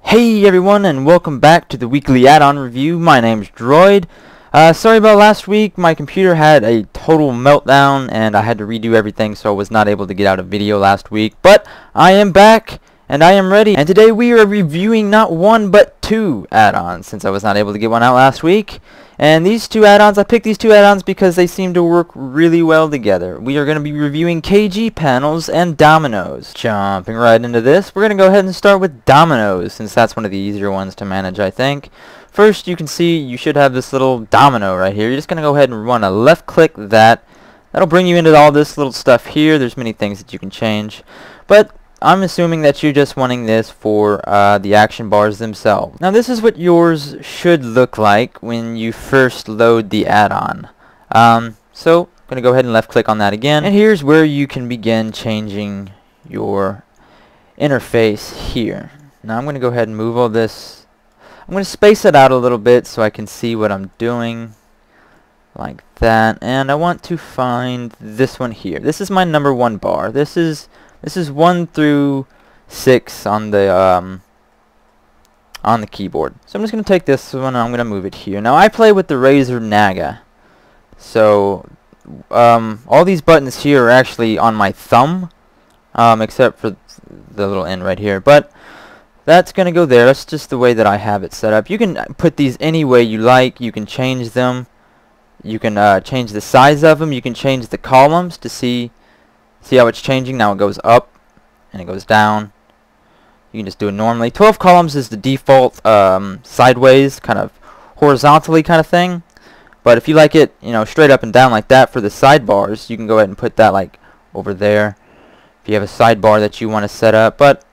Hey everyone, and welcome back to the weekly add-on review. My name's Droid. Sorry about last week. My computer had a total meltdown and I had to redo everything, so I was not able to get out a video last week. But I am back and I am ready. And today we are reviewing not one but two add-ons, since I was not able to get one out last week. And these two add-ons, I picked these two add-ons because they seem to work really well together. We are going to be reviewing KG panels and Dominoes. Jumping right into this, we're going to go ahead and start with Dominoes, since that's one of the easier ones to manage, I think. First, you can see you should have this little domino right here. You're just going to go ahead and run a left click that. That'll bring you into all this little stuff here. There's many things that you can change. But I'm assuming that you're just wanting this for the action bars themselves. Now this is what yours should look like when you first load the add-on. So I'm going to go ahead and left click on that again. And here's where you can begin changing your interface here. Now I'm going to go ahead and move all this. I'm going to space it out a little bit so I can see what I'm doing. Like that. And I want to find this one here. This is my number one bar. This is 1 through 6 on the keyboard. So I'm just going to take this one and I'm going to move it here. Now I play with the Razer Naga. So all these buttons here are actually on my thumb, except for the little end right here. But that's going to go there. That's just the way that I have it set up. You can put these any way you like. You can change them. You can change the size of them. You can change the columns to see how it's changing. Now it goes up and it goes down. You can just do it normally. 12 columns is the default sideways, kind of horizontally kind of thing. But if you like it, straight up and down like that for the sidebars, you can go ahead and put that like over there. If you have a sidebar that you want to set up, but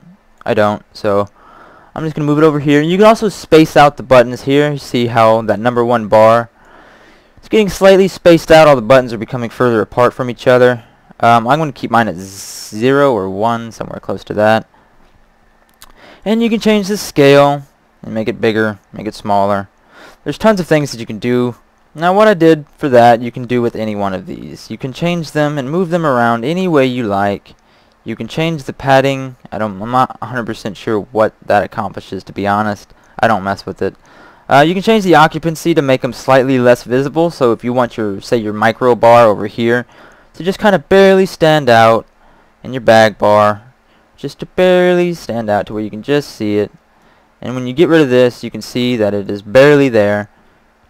I don't, so I'm just gonna move it over here. You can also space out the buttons here. You see how that number one bar, it's getting slightly spaced out. All the buttons are becoming further apart from each other. I'm going to keep mine at 0 or 1, somewhere close to that. And you can change the scale and make it bigger, make it smaller. There's tons of things that you can do. Now what I did for that, you can do with any one of these. You can change them and move them around any way you like. You can change the padding. I'm not 100% sure what that accomplishes, to be honest. I don't mess with it. You can change the occupancy to make them slightly less visible. So if you want say your micro bar over here to just kind of barely stand out, in your bag bar, just to barely stand out to where you can just see it. And when you get rid of this, you can see that it is barely there,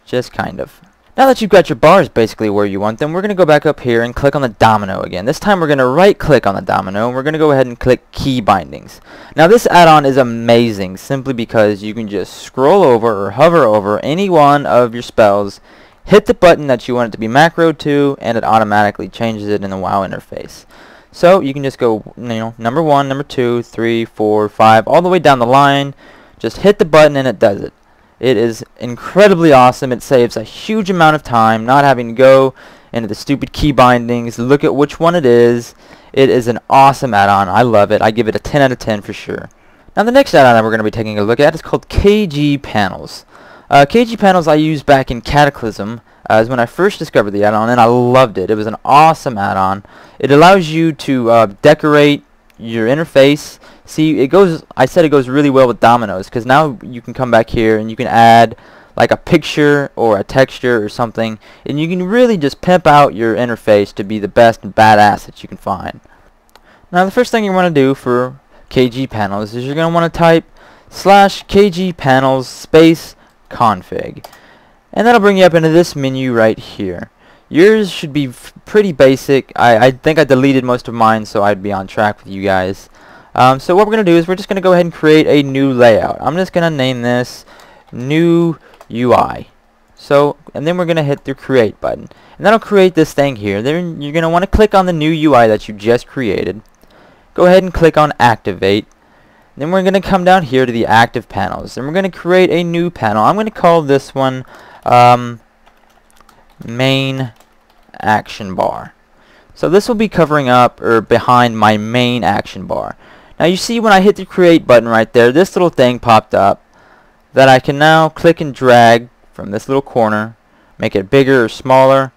just kind of. Now that you've got your bars basically where you want them, we're going to go back up here and click on the domino again. This time we're going to right click on the domino and we're going to go ahead and click key bindings. Now this add-on is amazing simply because you can just scroll over or hover over any one of your spells, hit the button that you want it to be macroed to, and it automatically changes it in the WoW interface. So you can just go, number 1, number 2, 3, 4, 5, all the way down the line. Just hit the button and it does it. It is incredibly awesome. It saves a huge amount of time not having to go into the stupid key bindings, look at which one it is. It is an awesome add-on. I love it. I give it a 10 out of 10 for sure. Now the next add-on that we're going to be taking a look at is called KG panels. KG panels I used back in Cataclysm is when I first discovered the add-on, and I loved it. It was an awesome add-on. It allows you to decorate your interface. See, I said it goes really well with Dominoes, because now you can come back here and you can add like a picture or a texture or something, and you can really just pimp out your interface to be the best and badass that you can find. Now the first thing you want to do for KG panels is you're going to want to type /KG panels space config, and that'll bring you up into this menu right here. Yours should be pretty basic. I think I deleted most of mine, so I'd be on track with you guys. So what we're going to do is we're just going to go ahead and create a new layout. I'm just going to name this new UI. And then we're going to hit the create button, and that'll create this thing here. Then you're going to want to click on the new UI that you just created. Go ahead and click on activate. Then we're going to come down here to the active panels, and we're going to create a new panel. I'm going to call this one main action bar. So this will be covering up or behind my main action bar. Now you see when I hit the create button right there, this little thing popped up that I can now click and drag from this little corner, make it bigger or smaller,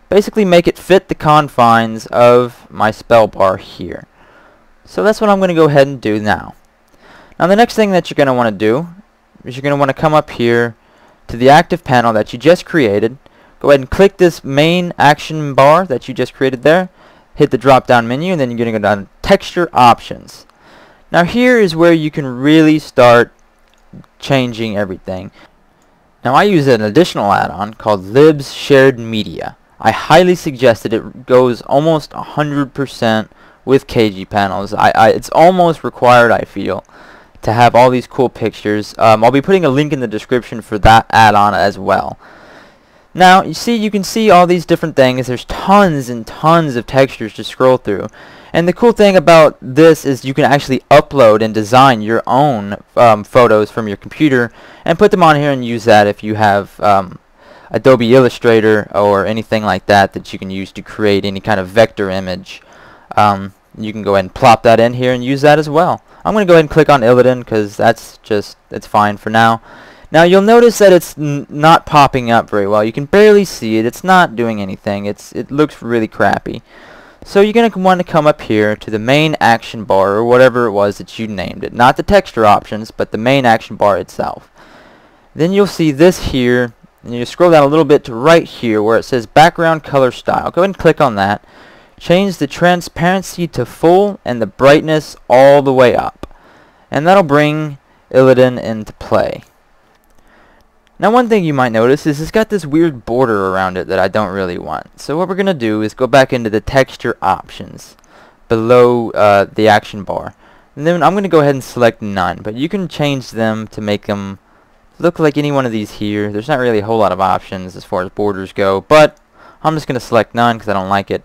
basically make it fit the confines of my spell bar here. So that's what I'm going to go ahead and do now. Now the next thing that you're going to want to do is you're going to want to come up here to the active panel that you just created. Go ahead and click this main action bar that you just created there. Hit the drop down menu, and then you're going to go down to texture options. Now here is where you can really start changing everything. Now I use an additional add-on called Libs Shared Media. I highly suggest that it goes almost 100% with KG panels. It's almost required, I feel, to have all these cool pictures. I'll be putting a link in the description for that add-on as well. Now you can see all these different things. There's tons and tons of textures to scroll through. And the cool thing about this is you can actually upload and design your own photos from your computer and put them on here and use that if you have Adobe Illustrator or anything like that that you can use to create any kind of vector image. You can go ahead and plop that in here and use that as well. I'm going to go ahead and click on Addon because it's fine for now. Now you'll notice that it's not popping up very well. You can barely see it. It's not doing anything. It looks really crappy. So you're going to want to come up here to the main action bar or whatever it was that you named it. Not the texture options, but the main action bar itself. Then you'll see this here, and you scroll down a little bit to right here where it says background color style. Go ahead and click on that. Change the transparency to full and the brightness all the way up. And that'll bring Addon into play. Now one thing you might notice is it's got this weird border around it that I don't really want. So what we're going to do is go back into the texture options below the action bar. And then I'm going to go ahead and select none. But you can change them to make them look like any one of these here. There's not really a whole lot of options as far as borders go. But I'm just going to select none because I don't like it.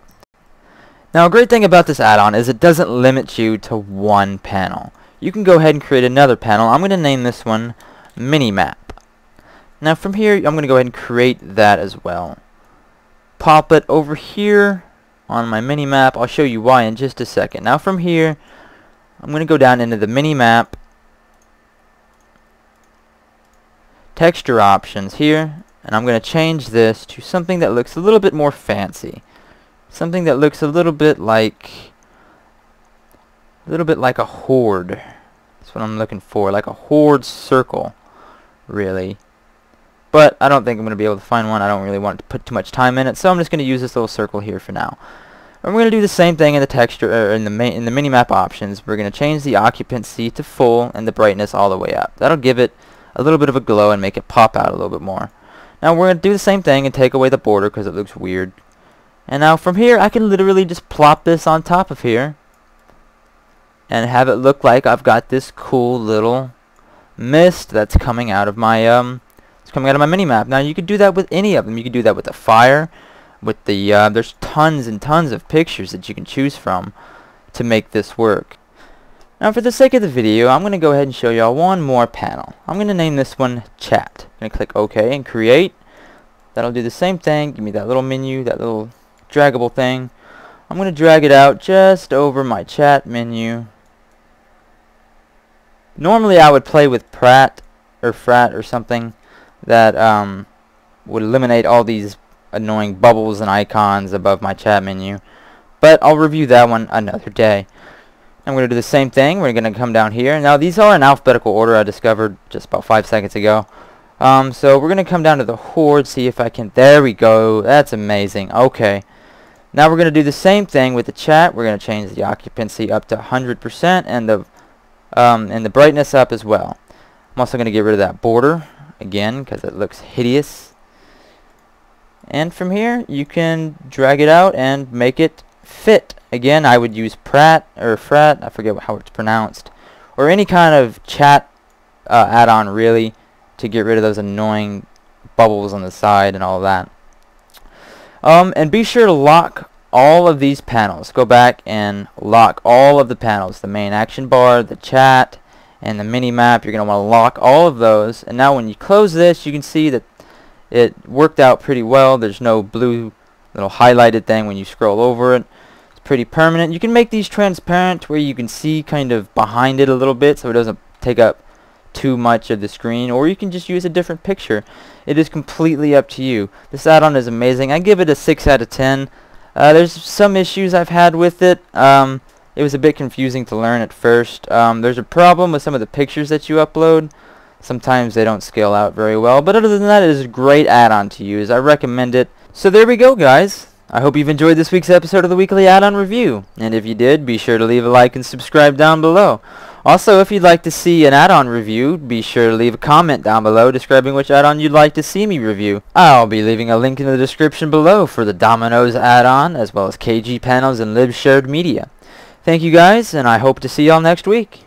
Now a great thing about this add-on is it doesn't limit you to one panel. You can go ahead and create another panel. I'm going to name this one Minimap. Now from here, I'm going to go ahead and create that as well. Pop it over here on my mini-map. I'll show you why in just a second. Now from here, I'm going to go down into the mini-map, texture options here, and I'm going to change this to something that looks a little bit more fancy. Something that looks a little bit like a horde. That's what I'm looking for, like a horde circle, really. But I don't think I'm going to be able to find one. I don't really want to put too much time in it, so I'm just going to use this little circle here for now. And we're going to do the same thing in the texture, in the minimap options. We're going to change the occupancy to full and the brightness all the way up. That'll give it a little bit of a glow and make it pop out a little bit more. Now we're going to do the same thing and take away the border because it looks weird. And now from here, I can literally just plop this on top of here and have it look like I've got this cool little mist that's coming out of my minimap. Now you could do that with any of them. You could do that with the fire, with the there's tons and tons of pictures that you can choose from to make this work. Now for the sake of the video, I'm going to go ahead and show y'all one more panel. I'm going to name this one Chat. I'm going to click OK and create. That'll do the same thing. Give me that little menu, that little draggable thing. I'm going to drag it out just over my chat menu. Normally I would play with Frat or something that would eliminate all these annoying bubbles and icons above my chat menu, but I'll review that one another day. I'm going to do the same thing. We're going to come down here. Now these are in alphabetical order, I discovered just about 5 seconds ago. So we're going to come down to the horde, see if I can, there we go, that's amazing. Okay, now we're going to do the same thing with the chat. We're going to change the occupancy up to 100% and the brightness up as well. I'm also going to get rid of that border again because it looks hideous. And from here you can drag it out and make it fit. Again, I would use Frat, I forget how it's pronounced, or any kind of chat add-on really to get rid of those annoying bubbles on the side and all of that. And be sure to lock all of these panels. Go back and lock all of the panels, the main action bar, the chat, and the mini map. You're going to want to lock all of those. And now when you close this, you can see that it worked out pretty well. There's no blue little highlighted thing when you scroll over it. It's pretty permanent. You can make these transparent where you can see kind of behind it a little bit so it doesn't take up too much of the screen, or you can just use a different picture. It is completely up to you. This add-on is amazing. I give it a 6 out of 10. There's some issues I've had with it. it was a bit confusing to learn at first. There's a problem with some of the pictures that you upload. Sometimes they don't scale out very well, but other than that, it is a great add-on to use. I recommend it. So there we go, guys. I hope you've enjoyed this week's episode of the Weekly Add-on Review. And if you did, be sure to leave a like and subscribe down below. Also, if you'd like to see an add-on review, be sure to leave a comment down below describing which add-on you'd like to see me review. I'll be leaving a link in the description below for the Dominoes add-on, as well as KG panels and Lib shared media. Thank you guys, and I hope to see y'all next week.